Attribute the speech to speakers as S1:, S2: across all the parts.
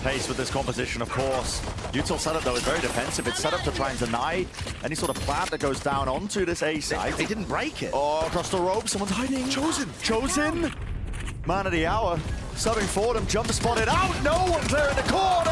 S1: pace with this composition, of course. Util setup, though, is very defensive. It's set up to try and deny any sort of plant that goes down onto this A side.
S2: They didn't break it.
S1: Oh, across the rope, someone's hiding. Chosen! Man of the hour. Subbing for them, jump spotted out. No one's there in the corner!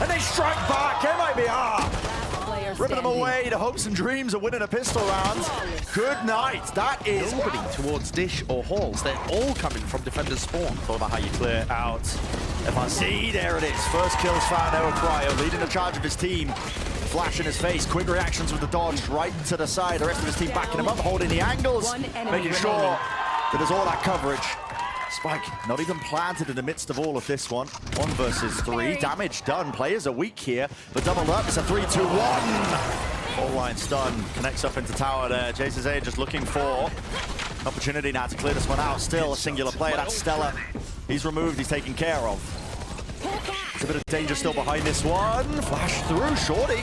S1: And they strike back. MIBR! Ripping them away. The hopes and dreams of winning a pistol round. Good night. That is
S2: nobody towards Dish or Halls. They're all coming from defenders spawn.
S1: All about how you clear out. FRC, there it is. First kills found there with Cryo, leading the charge of his team. Flash in his face, quick reactions with the dodge right to the side. The rest of his team backing him up, holding the angles, making sure that there's all that coverage. Spike not even planted in the midst of all of this one. 1 versus 3. Damage done. Players are weak here, but doubled up. It's a 3-2-1. All line stun. Connects up into tower there. JZA just looking for an opportunity now to clear this one out. Still a singular player. That's Stella. He's removed. He's taken care of. There's a bit of danger still behind this one. Flash through. Shorty.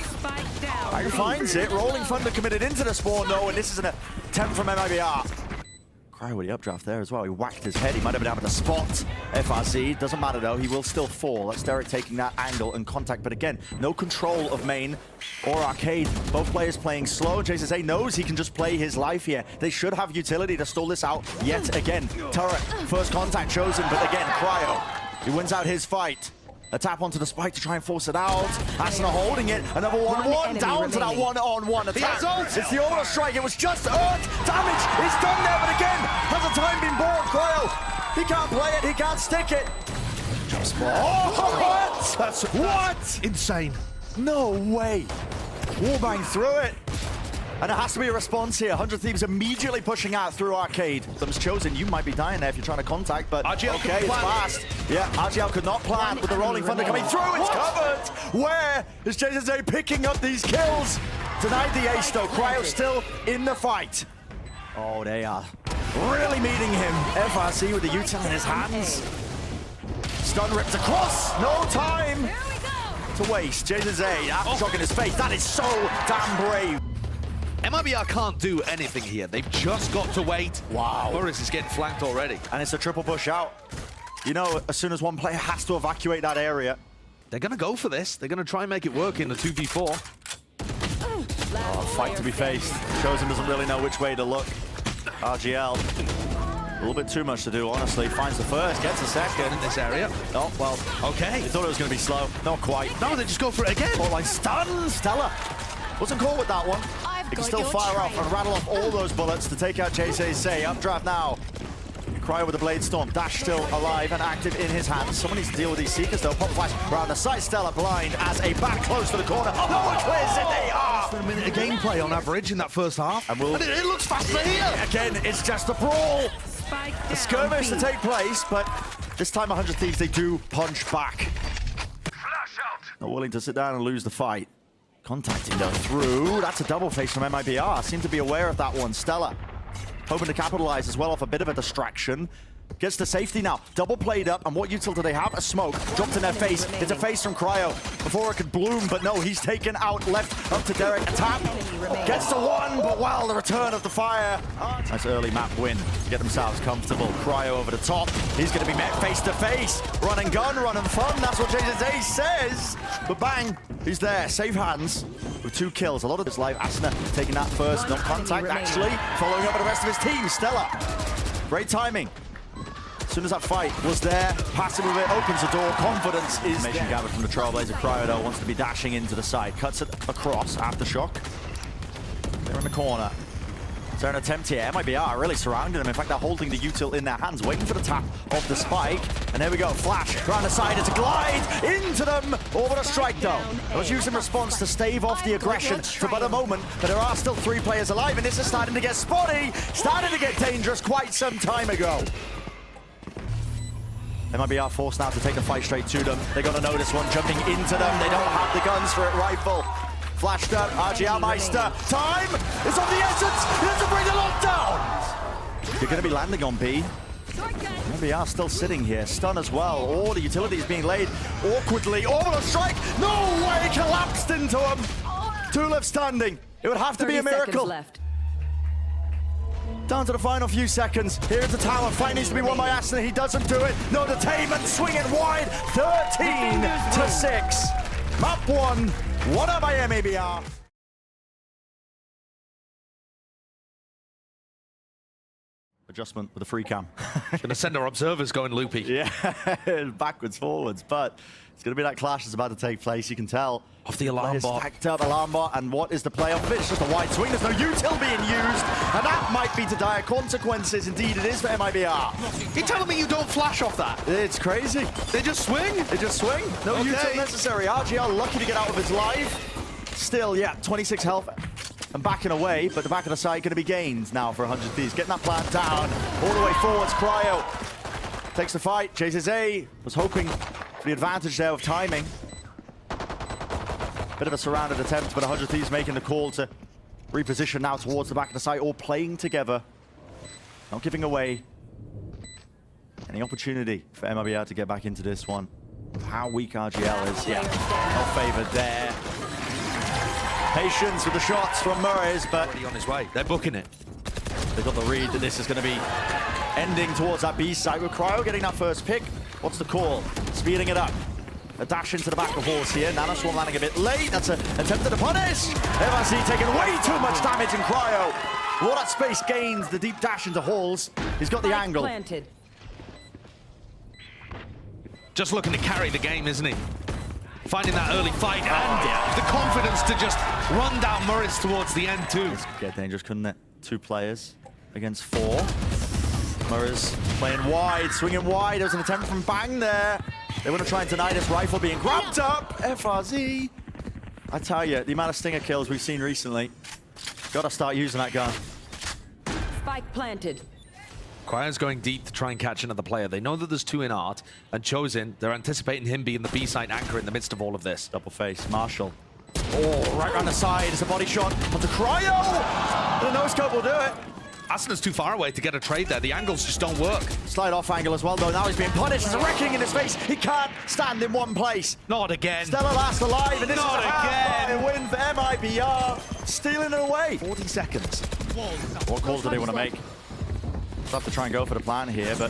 S1: Bang finds it. Rolling Thunder committed into the spawn though, and this is an attempt from MIBR. Cryo with the updraft there as well. He whacked his head. He might have been able to spot FRC. Doesn't matter though. He will still fall. That's Derrek taking that angle and contact. But again, no control of main or arcade. Both players playing slow. JZA knows he can just play his life here. They should have utility to stall this out yet again. Turret, first contact chosen, but again, Cryo. He wins out his fight. A tap onto the spike to try and force it out. Asuna holding it. Another 1-1 down to that one-on-one attack. It's the auto strike. It was just earned. Damage is done there, but again, has the time been bought? Cryo, he can't play it. He can't stick it. Jump spot. Oh, what? That's what?
S2: Insane.
S1: No way. Wallbang through it. And it has to be a response here. 100Thieves immediately pushing out through arcade. Them's chosen. You might be dying there if you're trying to contact, but
S2: RgL
S1: okay, it's fast. Yeah, RgL could not plant with the rolling thunder coming through. It's covered. Where is JZA picking up these kills? Denied the ace though. Cryo still in the fight. Oh, they are really meeting him. FRC with the util in his hands. Stun ripped across. No time to waste. JZA aftershock in his face. That is so damn brave.
S2: MIBR can't do anything here. They've just got to wait.
S1: Wow.
S2: murizzz is getting flanked already.
S1: And it's a triple push out. You know, as soon as one player has to evacuate that area.
S2: They're going to go for this. They're going to try and make it work in the 2v4.
S1: Oh, fight to be faced. Chosen doesn't really know which way to look. RgL. A little bit too much to do, honestly. Finds the first, gets a second.
S2: In this area.
S1: Oh, well,
S2: okay.
S1: They thought it was going to be slow. Not quite.
S2: No, they just go for it again.
S1: Ball line stun. Stella. Wasn't caught with that one. He can still fire off and rattle off all those bullets to take out JZA. Updraft now. Cryo with the Blade Storm. Dash still alive and active in his hands. Someone needs to deal with these Seekers though. Pop flash around the side. Stella blind as a back close to the corner. No one clears it. They are.
S2: A minute of gameplay on average in that first half.
S1: And
S2: it looks faster here.
S1: Again, it's just a brawl. A skirmish to take place, but this time 100Thieves, they do punch back. Not willing to sit down and lose the fight. Contacting though through. That's a double face from MIBR. Seem to be aware of that one. Stella hoping to capitalize as well off a bit of a distraction. Gets to safety now. Double played up. And what util do they have? A smoke. Dropped in their face. It's a face from Cryo. Before it could bloom, but no, he's taken out left up to Derrek. A tap. Gets to one, but wow, the return of the fire. Nice early map win to get themselves comfortable. Cryo over the top. He's going to be met face to face. Run and gun, run and fun. That's what JZA says. But bang, he's there. Safe hands with 2 kills. A lot of this live. Asuna taking that first. No contact, actually. Following up with the rest of his team. Stella. Great timing. As soon as that fight was there, passing with it opens the door. Confidence is information gathered from the Trailblazer. Cryo though wants to be dashing into the side. Cuts it across. Aftershock. They're in the corner. Is there an attempt here? MIBR really surrounding them. In fact, they're holding the util in their hands, waiting for the tap of the spike. And there we go. Flash around the side. It's a glide into them. Over a strike though. It was used in response to stave off the aggression for but a moment. But there are still 3 players alive, and this is starting to get spotty. Starting to get dangerous quite some time ago. MIBR forced now to take the fight straight to them. They got to know this one jumping into them. They don't have the guns for it. Rifle flashed up. RgL Meister. Time is of the essence. He has to bring the lockdown. They're going to be landing on B. MIBR still sitting here. Stun as well. All the utilities being laid awkwardly. Over the strike. No way. Collapsed into him. 2 left standing. It would have to be a miracle. Down to the final few seconds. Here is the tower. Fight needs to be won by Asuna. He doesn't do it. No detainment. Swinging wide. 13-6. Map 1. Won up by MIBR. Adjustment with a free cam.
S2: Gonna send our observers going loopy.
S1: Yeah, backwards, forwards, but it's gonna be that clash that's about to take place. You can tell.
S2: Off the alarm bot.
S1: Stacked up alarm bot, and what is the play off of it? It's just a wide swing. There's no util being used, and that might be to dire consequences. Indeed, it is for MIBR.
S2: You're telling me you don't flash off that?
S1: It's crazy.
S2: They just swing?
S1: They just swing. No util necessary. RgL lucky to get out of his life. Still, yeah, 26 health. And backing away, but the back of the side going to be gained now for 100Thieves. Getting that plant down, all the way forwards. Cryo takes the fight. Chases A, was hoping for the advantage there of timing. Bit of a surrounded attempt, but 100Thieves making the call to reposition now towards the back of the site, all playing together. Not giving away any opportunity for MIBR to get back into this one. How weak RgL is, yeah, not favored there. Patience with the shots from murizzz, but
S2: already on his way. They're booking it.
S1: They've got the read that this is going to be ending towards that B site with Cryo getting that first pick. What's the call? Speeding it up. A dash into the back of horse here. Nanoswarm landing a bit late. That's an attempt at a punish. FRC taking way too much damage in Cryo. All that space gains, the deep dash into halls. He's got the angle.
S3: Planted.
S2: Just looking to carry the game, isn't he? Finding that early fight and the confidence to just run down murizzz towards the end too.
S1: This could get dangerous, couldn't it? 2 players against 4. murizzz playing wide, swinging wide. There was an attempt from Bang there. They want to try and deny this rifle being grabbed up. FRZ. I tell you, the amount of stinger kills we've seen recently. Got to start using that gun.
S3: Spike planted.
S2: Cryo's going deep to try and catch another player. They know that there's 2 in art, and Chosen, they're anticipating him being the B-side anchor in the midst of all of this.
S1: Double face, Marshall. Oh, right around the side. It's a body shot onto Cryo. The no-scope will do it.
S2: Asuna's too far away to get a trade there. The angles just don't work.
S1: Slide off angle as well, though. Now he's being punished. There's a wrecking in his face. He can't stand in one place.
S2: Not again.
S1: Stella last alive, and this
S2: Not
S1: is a
S2: again.
S1: win for MIBR. Stealing it away.
S2: 40 seconds.
S1: What calls do they want to make? They'll have to try and go for the plan here, but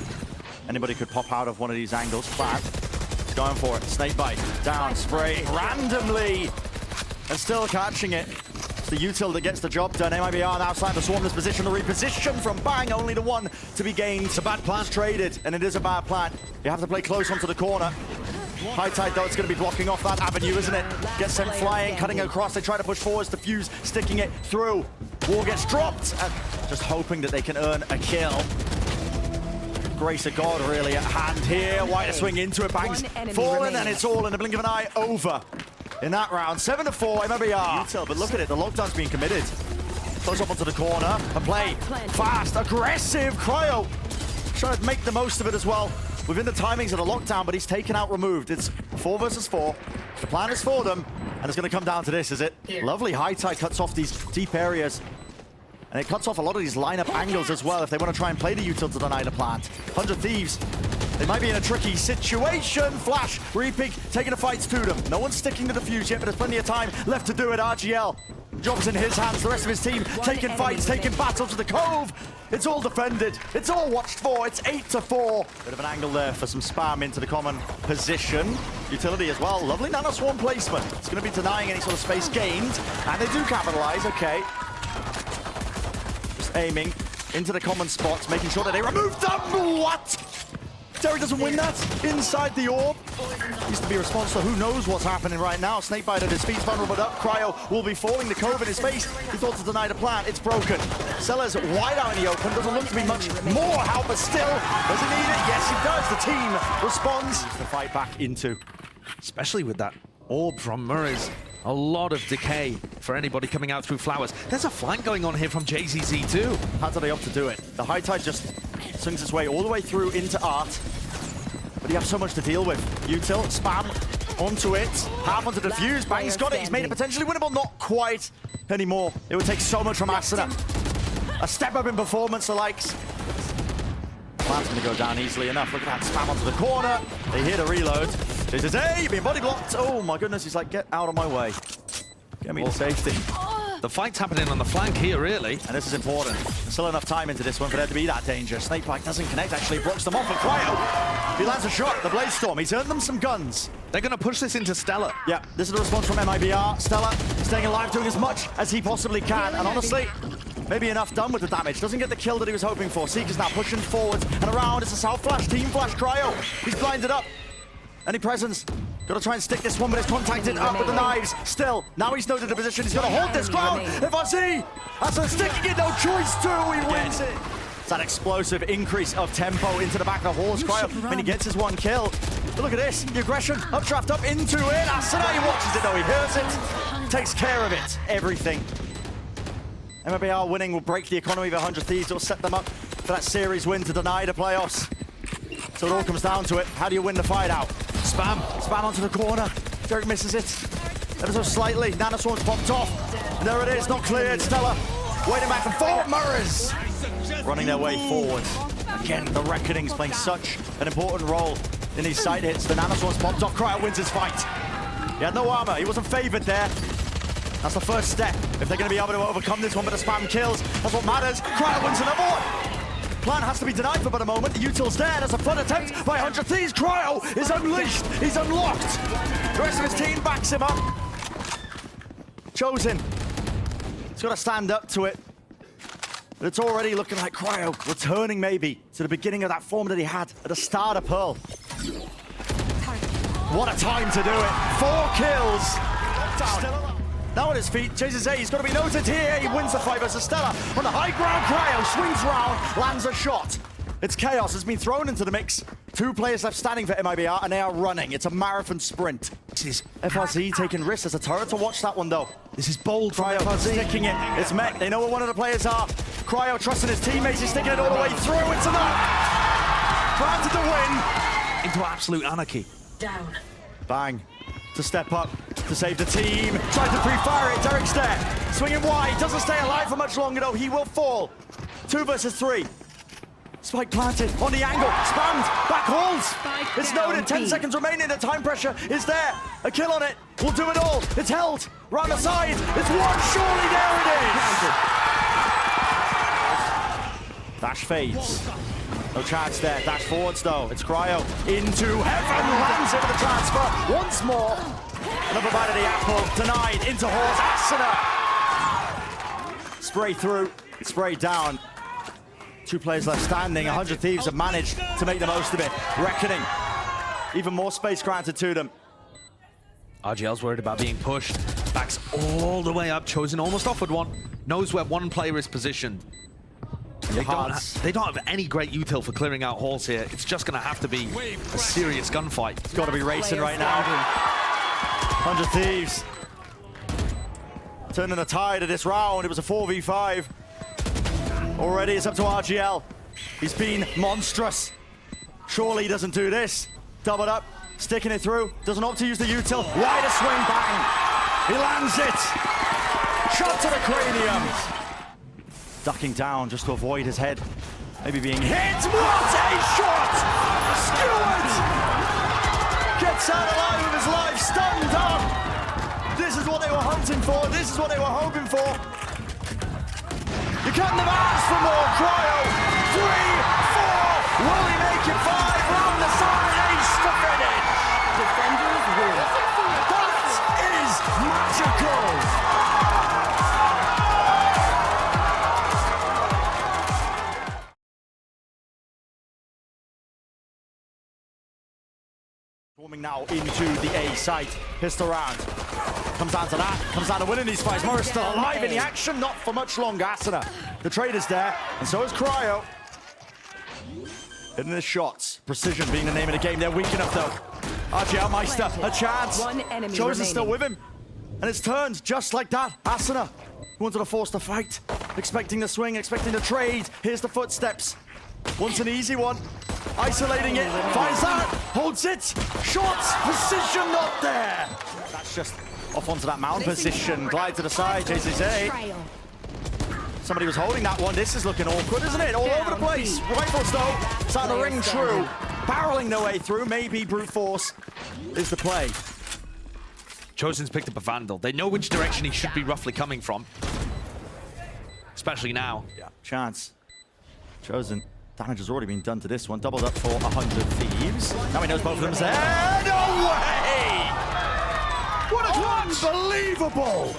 S1: anybody could pop out of one of these angles. Plant. He's going for it. Snake bite. Down, spraying randomly. And still catching it. It's the util that gets the job done. MIBR now starting to swarm this position. The reposition from Bang, only the one to be gained. It's a bad plan. Traded, and it is a bad plan. You have to play close onto the corner. High tide, though, it's going to be blocking off that avenue, isn't it? Gets sent flying, cutting across. They try to push forwards, the fuse, sticking it through. Wall gets dropped, and just hoping that they can earn a kill. Grace of God really at hand here. White to swing into it, Bang's fallen, and it's all in the blink of an eye over in that round. 7-4, MIBR. But look at it, the lockdown's being committed. Close up onto the corner, and play fast, aggressive. Cryo trying to make the most of it as well. Within the timings of the lockdown, but he's taken out removed. It's 4 versus 4. The plan is for them, and it's going to come down to this, is it? Lovely high tide cuts off these deep areas. And it cuts off a lot of these lineup angles as well if they want to try and play the util to deny the plant. 100Thieves, they might be in a tricky situation. Flash, repeat, taking the fights to them. No one's sticking to the fuse yet, but there's plenty of time left to do it. RgL, job's in his hands. The rest of his team taking fights, taking battles to the cove. It's all defended. It's all watched for. It's 8-4. Bit of an angle there for some spam into the common position. Utility as well. Lovely nanoswarm placement. It's going to be denying any sort of space gained. And they do capitalize. Okay. Just aiming into the common spots, making sure that they remove them. What? Derrek doesn't win that inside the orb. Needs to be responsible. Who knows what's happening right now? Snakebite at his feet, vulnerable up. Cryo will be falling. The cove in his face. He thought to deny the plant. It's broken. Sellers wide out in the open. Doesn't look to be much more help, but still doesn't need it. Yes, he does. The team responds. The fight back into.
S2: Especially with that orb from murizzz. A lot of decay for anybody coming out through flowers. There's a flank going on here from JZZ too.
S1: How do they opt to do it? The high tide just swings its way all the way through into art. But you have so much to deal with. Util, spam, onto it. Half onto the fuse. Bang's got it. He's made it potentially winnable. Not quite anymore. It would take so much from Asuna. A step up in performance, the likes. Plant's going to go down easily enough. Look at that spam onto the corner. They hear the reload. This is, hey, you've been body blocked. Oh my goodness, he's like, get out of my way. Get me to safety.
S2: The fight's happening on the flank here, really.
S1: And this is important. There's still enough time into this one for there to be that danger. Snakebite doesn't connect, actually blocks them off. And Cryo, he lands a shot, the Blaze Storm. He's earned them some guns.
S2: They're going to push this into Stella.
S1: Yeah, this is the response from MIBR. Stella staying alive, doing as much as he possibly can. And honestly, maybe enough done with the damage. Doesn't get the kill that he was hoping for. Seeker's now pushing forward and around. It's a South Flash, Team Flash, Cryo. He's blinded up. Any presence? Got to try and stick this one, but it's contacted up with the knives. Still, now he's noted the position. He's got to hold this ground. FRC, Asuna sticking it, no choice to. He wins it. It's that explosive increase of tempo into the back of the horse. Cryo, when he gets his one kill. But look at this, the aggression, updraft up into it. Asuna, he watches it though, he hears it. Takes care of it, everything. MIBR winning will break the economy of 100 Thieves. It'll set them up for that series win to deny the playoffs. So it all comes down to it. How do you win the fight out? Spam onto the corner. Derrek misses it. Ever so slightly. Nanoswarm's popped off. And there it is, not cleared. Stella waiting back and forth. murizzz running their way forward. Again, the Reckoning's playing such an important role in these side hits. The Nanoswarm's popped off. Cryo wins his fight. He had no armor. He wasn't favored there. That's the first step. If they're going to be able to overcome this one, but the spam kills, that's what matters. Cryo wins another one. Plan has to be denied for but a moment. The util's there. There's a flood attempt by 100 Thieves. Cryo is unleashed. He's unlocked. The rest of his team backs him up. Chosen. He's got to stand up to it. But it's already looking like Cryo returning maybe to the beginning of that form that he had at the start of Pearl. What a time to do it. 4 kills. Now on his feet, chases A, he's got to be noted here. He wins the fight versus Stella. On the high ground, Cryo swings round, lands a shot. It's chaos, has been thrown into the mix. 2 players left standing for MIBR, and they are running. It's a marathon sprint. This is FRZ taking risks. There's a turret to watch that one, though.
S2: This is bold.
S1: Cryo sticking it. It's met. They know where one of the players are. Cryo trusting his teammates. He's sticking it all the way through. It's enough. Granted the win.
S2: Into absolute anarchy.
S3: Down.
S1: Bang. To step up, to save the team. Tries to pre-fire it, Derrek's there. Swinging wide, doesn't stay alive for much longer though, he will fall. 2 versus 3. Spike planted, on the angle, spammed, back holds. It's noted, 10 seconds remaining, the time pressure is there. A kill on it, will do it all. It's held, round the side, it's won, surely there it is. Dash fades. No chance there. Dash forwards though. It's Cryo into heaven. Lands it with the transfer. Once more. Another bite of the apple. Denied into horse. Asuna. Spray through. Spray down. 2 players left standing. 100 Thieves have managed to make the most of it. Reckoning. Even more space granted to them.
S2: RgL's worried about being pushed. Backs all the way up. Chosen almost offered one. Knows where one player is positioned. They don't have any great util for clearing out halls here. It's just going to have to be a serious gunfight.
S1: It's got to be racing right now. 100 Thieves. Turning the tide of this round. It was a 4v5. Already it's up to RgL. He's been monstrous. Surely he doesn't do this. Doubled up. Sticking it through. Doesn't opt to use the util. Wider swing, bang. He lands it. Shot to the cranium. Ducking down just to avoid his head maybe being hit. What a shot! Stewart gets out alive with his life, stunned up. This is what they were hunting for. This is what they were hoping for. You couldn't have asked for more. Cryo, 3, 4. Will he make it 5? Round the side, ace to finish.
S3: Defenders win.
S1: That is magical. Forming now into the A site. Pistol round. Comes down to that. Comes down to winning these fights. murizzz still alive in the action. Not for much longer. Asuna. The trade is there. And so is Cryo. Hitting the shots. Precision being the name of the game. They're weak enough though. RgL Meister. A chance. Chosen still with him. And it's turned just like that. Asuna. Who wanted to force the fight. Expecting the swing. Expecting the trade. Here's the footsteps. Wants an easy one. Isolating it, finds that, holds it, shots, precision not there. That's just off onto that mound position, glide to the side, chases A. Somebody was holding that one. This is looking awkward, isn't it? All over the place. Rifles though, starting to ring true. Barreling their way through, maybe brute force is the play.
S2: Chosen's picked up a Vandal. They know which direction he should be roughly coming from. especially now.
S1: Yeah, chance. Chosen. Damage has already been done to this one. Doubled up for 100 Thieves. Now he knows both of them's there. No way! What a clutch! Unbelievable!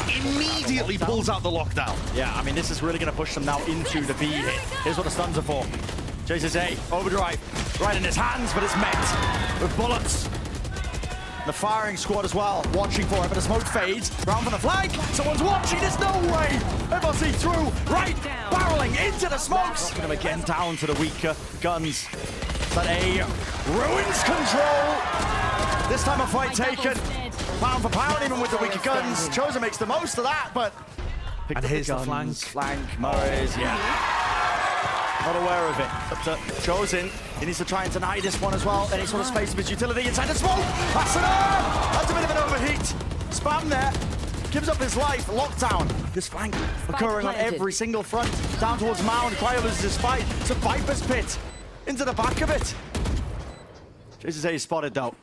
S2: Immediately pulls out the lockdown.
S1: Yeah, I mean, this is really going to push them now into the B hit. Here's what the stuns are for. Chases A, overdrive, right in his hands, but it's met with bullets. The firing squad as well, watching for it, but the smoke fades. Round from the flank, someone's watching, there's no way! FRC through, right, barreling into the smokes! Knocking them again down to the weaker guns. But A ruins control! This time a fight taken. Pound for pound, even with the weaker guns. Chosen makes the most of that, but...
S2: And here's the flank.
S1: Murizzz, yeah. Not aware of it. Up to Chosen. He needs to try and deny this one as well. Any sort of space of his utility inside the smoke. Asuna! That's a bit of an overheat. Spam there. Gives up his life. Lockdown. This flank occurring on every single front. Down towards Mound. Cryo loses his fight. It's a Viper's pit. Into the back of it. Chases A is spotted though.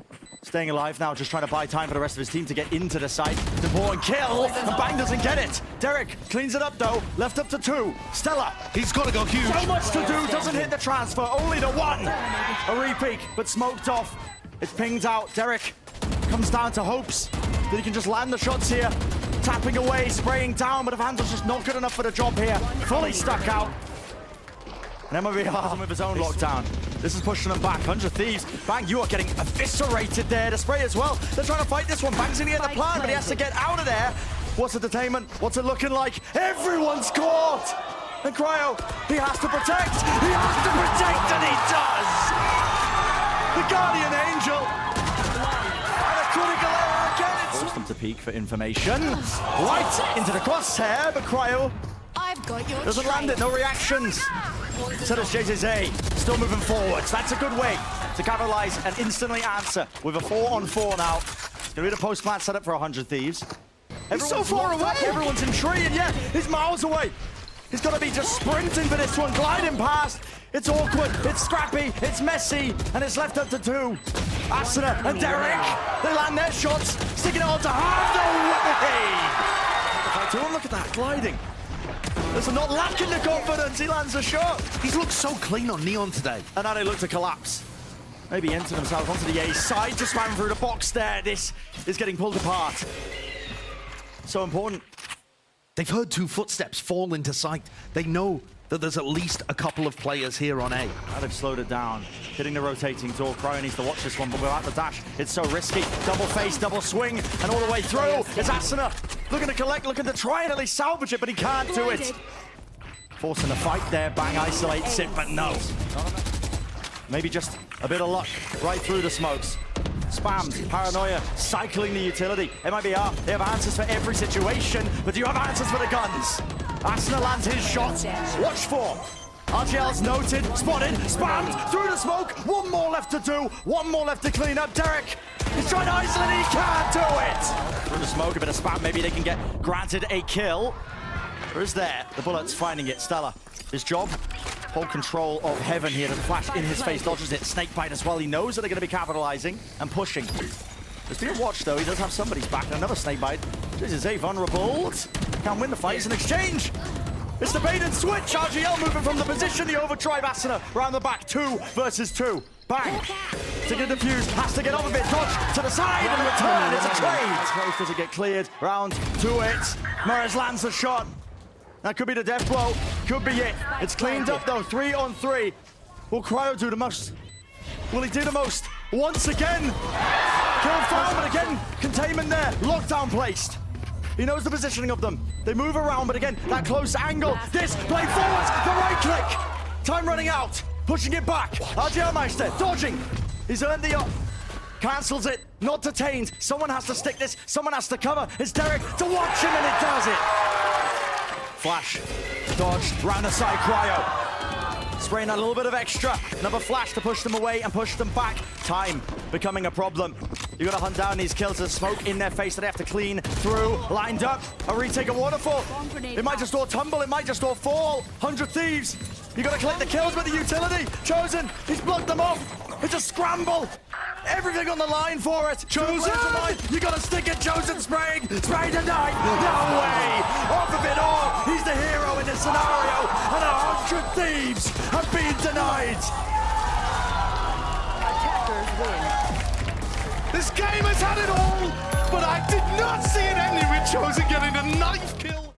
S1: Staying alive now, just trying to buy time for the rest of his team to get into the site. It's important kill, and Bang doesn't get it. Derrek cleans it up though, left up to 2. Stella,
S2: he's got to go huge.
S1: So much to do, doesn't hit the transfer, only the 1. A re-peek, but smoked off. It's pinged out. Derrek comes down to hopes that he can just land the shots here. Tapping away, spraying down, but Evangel's just not good enough for the job here. Fully stuck out. And MIBR with his own lockdown. This is pushing them back. 100 Thieves. Bang, you are getting eviscerated there. The spray as well. They're trying to fight this one. Bang's gonna get the plan, but he has to get out of there. What's the detainment? What's it looking like? Everyone's caught! And Cryo, he has to protect! He has to protect, and he does! The Guardian Angel! And a critical error again! Forced them to peek for information. Right into the crosshair, but Cryo doesn't land it, no reactions. So does JZA, still moving forwards. That's a good way to capitalize and instantly answer with a 4-on-4 now. It's gonna be the post-plant setup for 100 Thieves. He's so far away! Everyone's in tree, and yeah, he's miles away. He's gonna be just sprinting for this one, gliding past. It's awkward, it's scrappy, it's messy, and it's left up to 2. Asuna and Derrek, they land their shots, sticking it all to half. No way! Look at that, gliding. Listen, not lacking the confidence, he lands a shot.
S2: He's looked so clean on Neon today.
S1: And now they look to collapse. Maybe enter themselves onto the A side, just ran through the box there. This is getting pulled apart. So important.
S2: They've heard 2 footsteps fall into sight. They know that there's at least a couple of players here on A.
S1: Now they've slowed it down. Hitting the rotating door. Cryo needs to watch this one, but without the dash, it's so risky. Double face, double swing, and all the way through. It's Asuna looking to collect, looking to try and at least salvage it, but he can't do it. Forcing the fight there. Bang isolates it, but no. Maybe just a bit of luck right through the smokes. Spams, paranoia, cycling the utility. MIBR, they have answers for every situation, but do you have answers for the guns? Asuna lands his shot. Watch for. RgL's noted, spotted, spammed, through the smoke. 1 more left to do, 1 more left to clean up. Derrek, he's trying to isolate, he can't do it. Through the smoke, a bit of spam, maybe they can get granted a kill. Or is there? The bullet's finding it. Stella, his job, hold control of heaven here. The flash in his face dodges it. Snakebite as well. He knows that they're going to be capitalizing and pushing. There's being watched though. He does have somebody's back. And another snakebite. This is a vulnerable. Can't win the fight. It's an exchange. It's the bait and switch. RgL moving from the position. The overdrive Asuna round the back. 2 versus 2. Bang. To get defused. Has to get off of it. Dodge to the side and return. It's a trade. Does it get cleared? Round to it. murizzz lands the shot. That could be the death blow. Could be it. It's cleaned up though. 3-on-3. Will Cryo do the most? Will he do the most? Once again. Kill found, but again, containment there. Lockdown placed. He knows the positioning of them. They move around, but again, that close angle. This, play forwards, the right click. Time running out. Pushing it back. RgLMeister, dodging. He's earned the up. Cancels it. Not detained. Someone has to stick this. Someone has to cover. It's Derrek to watch him, and it does it. Flash, dodged, round the side, Cryo. Spraying a little bit of extra. Another flash to push them away and push them back. Time becoming a problem. You gotta hunt down these kills. There's smoke in their face that they have to clean through. Lined up, a retake of waterfall. It might just all tumble, it might just all fall. 100 Thieves. You gotta collect the kills with the utility. Chosen, he's blocked them off. It's a scramble. everything on the line for it.
S2: Chosen!
S1: You gotta stick it, Chosen spraying tonight. No way! Off of it all, he's the hero in this scenario, and 100 Thieves have been denied.
S3: Attackers win.
S2: This game has had it all, but I did not see it ending with Chosen getting a 9th kill.